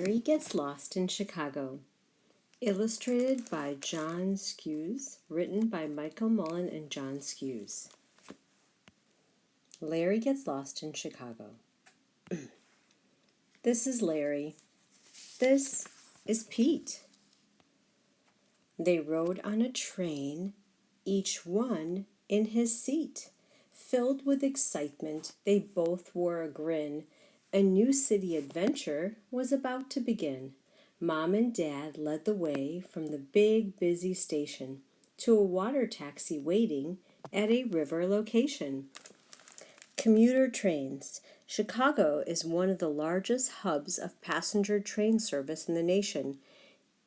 Larry Gets Lost in Chicago. Illustrated by John Skuse, written by Michael Mullen and John Skuse. Larry Gets Lost in Chicago. This is Larry. This is Pete. They rode on a train, each one in his seat. Filled with excitement, they both wore a grin. A new city adventure was about to begin. Mom and Dad led the way from the big, busy station to a water taxi waiting at a river location. Commuter trains. Chicago is one of the largest hubs of passenger train service in the nation.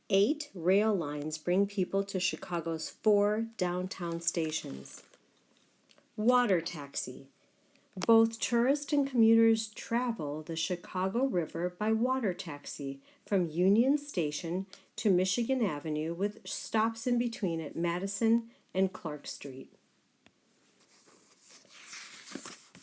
8 rail lines bring people to Chicago's 4 downtown stations. Water taxi. Both tourists and commuters travel the Chicago River by water taxi from Union Station to Michigan Avenue with stops in between at Madison and Clark Street.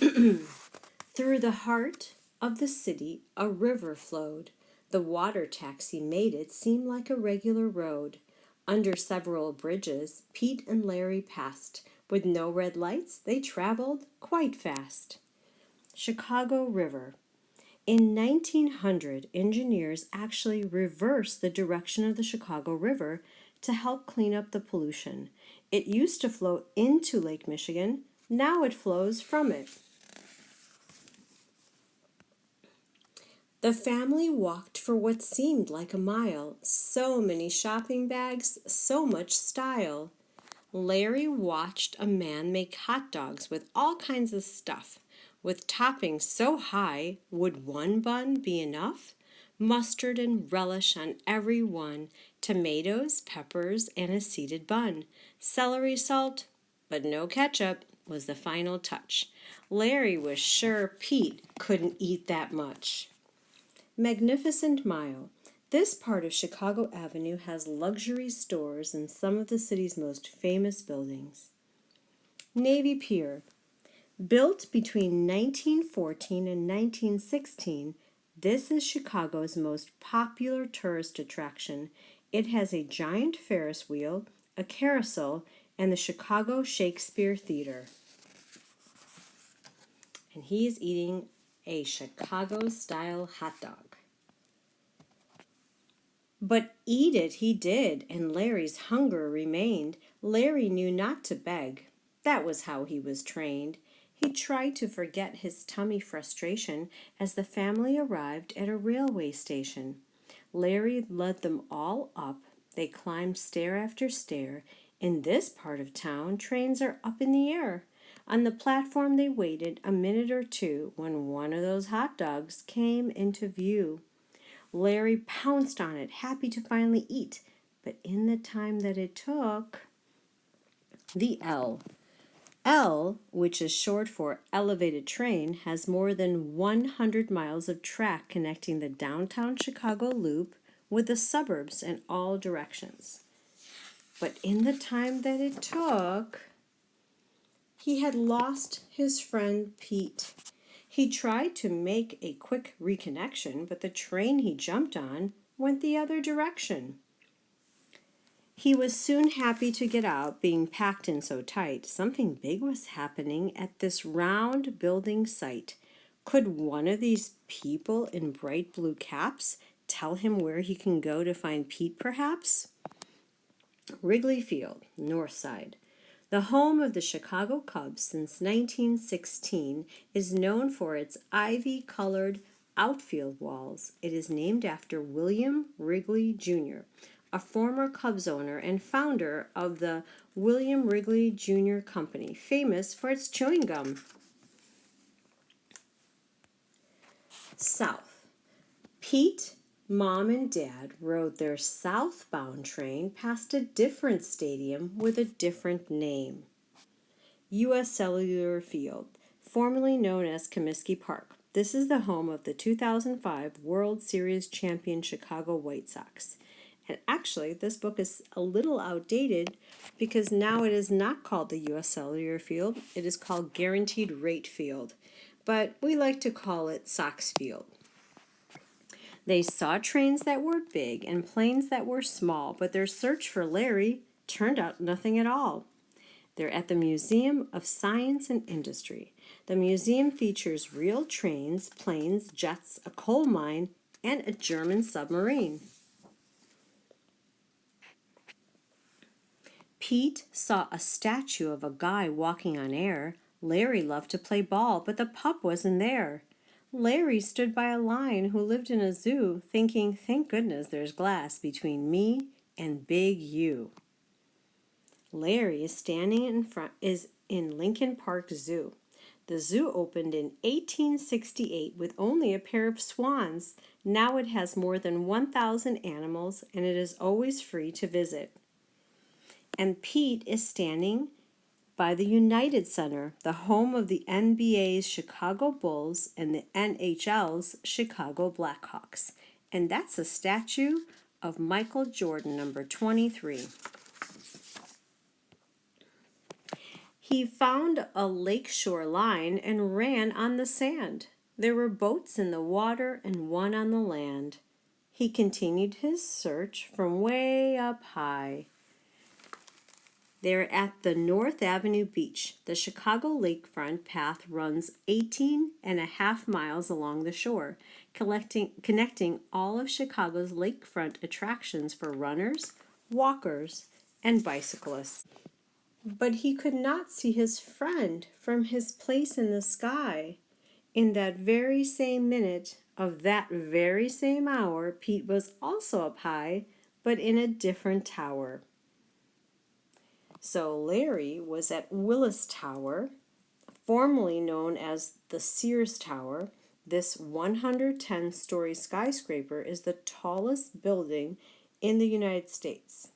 Through the heart of the city, a river flowed. The water taxi made it seem like a regular road. Under several bridges, Pete and Larry passed. With no red lights, they traveled quite fast. Chicago River. In 1900, engineers actually reversed the direction of the Chicago River to help clean up the pollution. It used to flow into Lake Michigan. Now it flows from it. The family walked for what seemed like a mile. So many shopping bags, so much style. Larry watched a man make hot dogs with all kinds of stuff. With toppings so high, would one bun be enough? Mustard and relish on every one, tomatoes, peppers, and a seeded bun. Celery salt, but no ketchup, was the final touch. Larry was sure Pete couldn't eat that much. Magnificent Mile. This part of Chicago Avenue has luxury stores and some of the city's most famous buildings. Navy Pier. Built between 1914 and 1916, this is Chicago's most popular tourist attraction. It has a giant Ferris wheel, a carousel, and the Chicago Shakespeare Theater. And he is eating a Chicago-style hot dog. But eat it he did, and Larry's hunger remained. Larry knew not to beg. That was how he was trained. He tried to forget his tummy frustration as the family arrived at a railway station. Larry led them all up. They climbed stair after stair. In this part of town, trains are up in the air. On the platform they waited a minute or two when one of those hot dogs came into view. Larry pounced on it, happy to finally eat. But in the time that it took, the L, which is short for elevated train, has more than 100 miles of track connecting the downtown Chicago loop with the suburbs in all directions. But in the time that it took, he had lost his friend Pete. He tried to make a quick reconnection, but the train he jumped on went the other direction. He was soon happy to get out, being packed in so tight. Something big was happening at this round building site. Could one of these people in bright blue caps tell him where he can go to find Pete, perhaps? Wrigley Field, North Side. The home of the Chicago Cubs since 1916 is known for its ivy-colored outfield walls. It is named after William Wrigley, Jr., a former Cubs owner and founder of the William Wrigley Jr. Company, famous for its chewing gum. South. Pete, Mom, and Dad rode their southbound train past a different stadium with a different name. U.S. Cellular Field, formerly known as Comiskey Park. This is the home of the 2005 World Series champion Chicago White Sox. And actually, this book is a little outdated because now it is not called the U.S. Cellular Field. It is called Guaranteed Rate Field. But we like to call it Sox Field. They saw trains that were big and planes that were small, but their search for Larry turned out nothing at all. They're at the Museum of Science and Industry. The museum features real trains, planes, jets, a coal mine, and a German submarine. Pete saw a statue of a guy walking on air. Larry loved to play ball, but the pup wasn't there. Larry stood by a lion who lived in a zoo, thinking, thank goodness there's glass between me and Big U. Larry is standing in Lincoln Park Zoo. The zoo opened in 1868 with only a pair of swans. Now it has more than 1,000 animals and it is always free to visit. And Pete is standing by the United Center, the home of the NBA's Chicago Bulls and the NHL's Chicago Blackhawks. And that's a statue of Michael Jordan, number 23. He found a lakeshore line and ran on the sand. There were boats in the water and one on the land. He continued his search from way up high. They're at the North Avenue Beach. The Chicago lakefront path runs 18.5 miles along the shore, connecting all of Chicago's lakefront attractions for runners, walkers, and bicyclists. But he could not see his friend from his place in the sky. In that very same minute of that very same hour, Pete was also up high, but in a different tower. So Larry was at Willis Tower, formerly known as the Sears Tower. This 110-story skyscraper is the tallest building in the United States.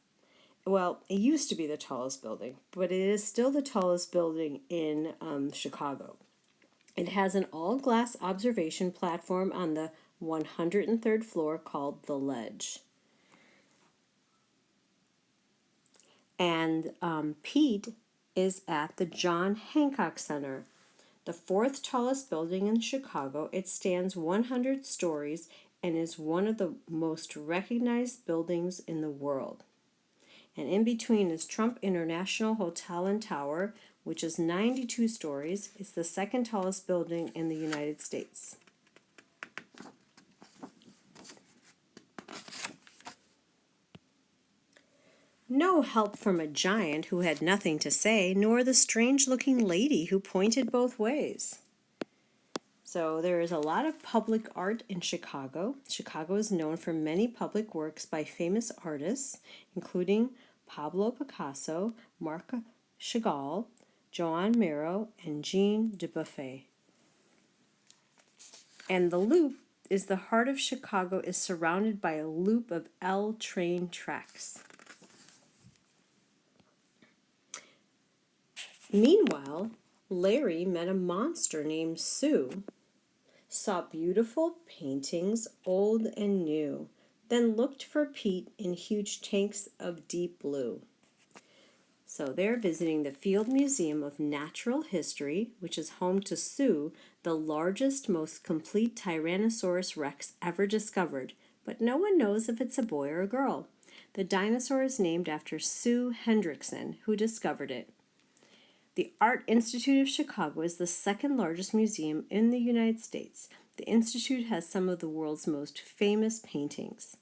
Well, it used to be the tallest building, but it is still the tallest building in Chicago. It has an all-glass observation platform on the 103rd floor called the Ledge. And Pete is at the John Hancock Center, the fourth tallest building in Chicago. It stands 100 stories and is one of the most recognized buildings in the world. And in between is Trump International Hotel and Tower, which is 92 stories. It's the second tallest building in the United States. No help from a giant who had nothing to say, nor the strange-looking lady who pointed both ways. So there is a lot of public art in Chicago. Chicago is known for many public works by famous artists, including Pablo Picasso, Marc Chagall, Joan Miro, and Jean Dubuffet. And the Loop is the heart of Chicago, is surrounded by a loop of L train tracks. Meanwhile, Larry met a monster named Sue, saw beautiful paintings, old and new, then looked for Pete in huge tanks of deep blue. So they're visiting the Field Museum of Natural History, which is home to Sue, the largest, most complete Tyrannosaurus rex ever discovered, but no one knows if it's a boy or a girl. The dinosaur is named after Sue Hendrickson, who discovered it. The Art Institute of Chicago is the second largest museum in the United States. The Institute has some of the world's most famous paintings.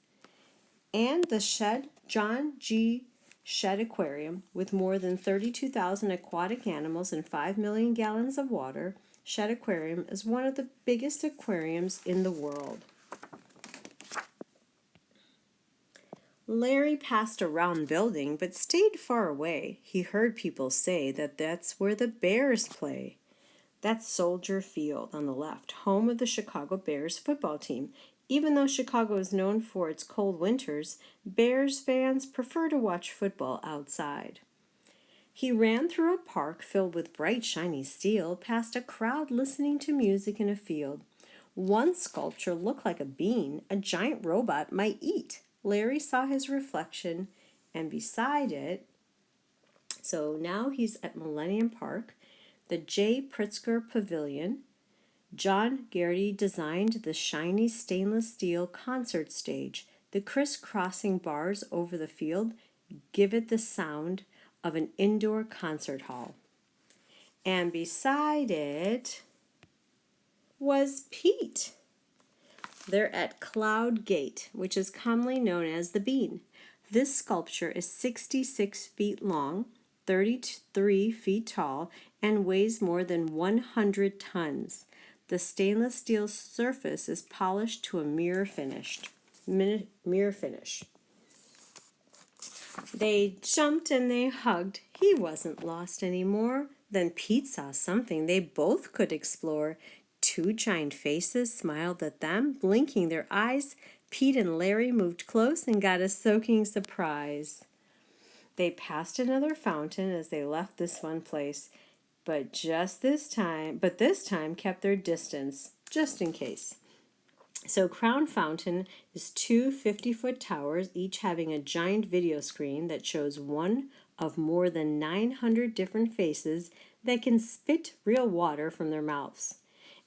And the John G. Shedd Aquarium, with more than 32,000 aquatic animals and 5 million gallons of water, Shedd Aquarium is one of the biggest aquariums in the world. Larry passed a round building but stayed far away. He heard people say that that's where the Bears play. That's Soldier Field on the left, home of the Chicago Bears football team. Even though Chicago is known for its cold winters, Bears fans prefer to watch football outside. He ran through a park filled with bright, shiny steel, past a crowd listening to music in a field. One sculpture looked like a bean a giant robot might eat. Larry saw his reflection, and beside it, so now he's at Millennium Park, the J. Pritzker Pavilion, John Garrity designed the shiny stainless steel concert stage. The crisscrossing bars over the field give it the sound of an indoor concert hall. And beside it was Pete. They're at Cloud Gate, which is commonly known as the Bean. This sculpture is 66 feet long, 33 feet tall, and weighs more than 100 tons. The stainless steel surface is polished to a mirror finish. They jumped and they hugged. He wasn't lost anymore. Then Pete saw something they both could explore. Two giant faces smiled at them, blinking their eyes. Pete and Larry moved close and got a soaking surprise. They passed another fountain as they left this one place, but this time kept their distance, just in case. So Crown Fountain is two 50-foot towers, each having a giant video screen that shows one of more than 900 different faces that can spit real water from their mouths.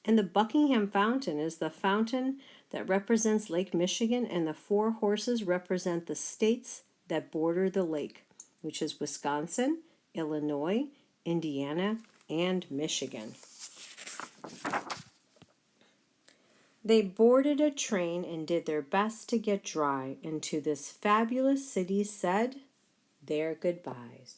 And the Buckingham Fountain is the fountain that represents Lake Michigan, and the four horses represent the states that border the lake, which is Wisconsin, Illinois, Indiana, and Michigan. They boarded a train and did their best to get dry, and to this fabulous city said their goodbyes.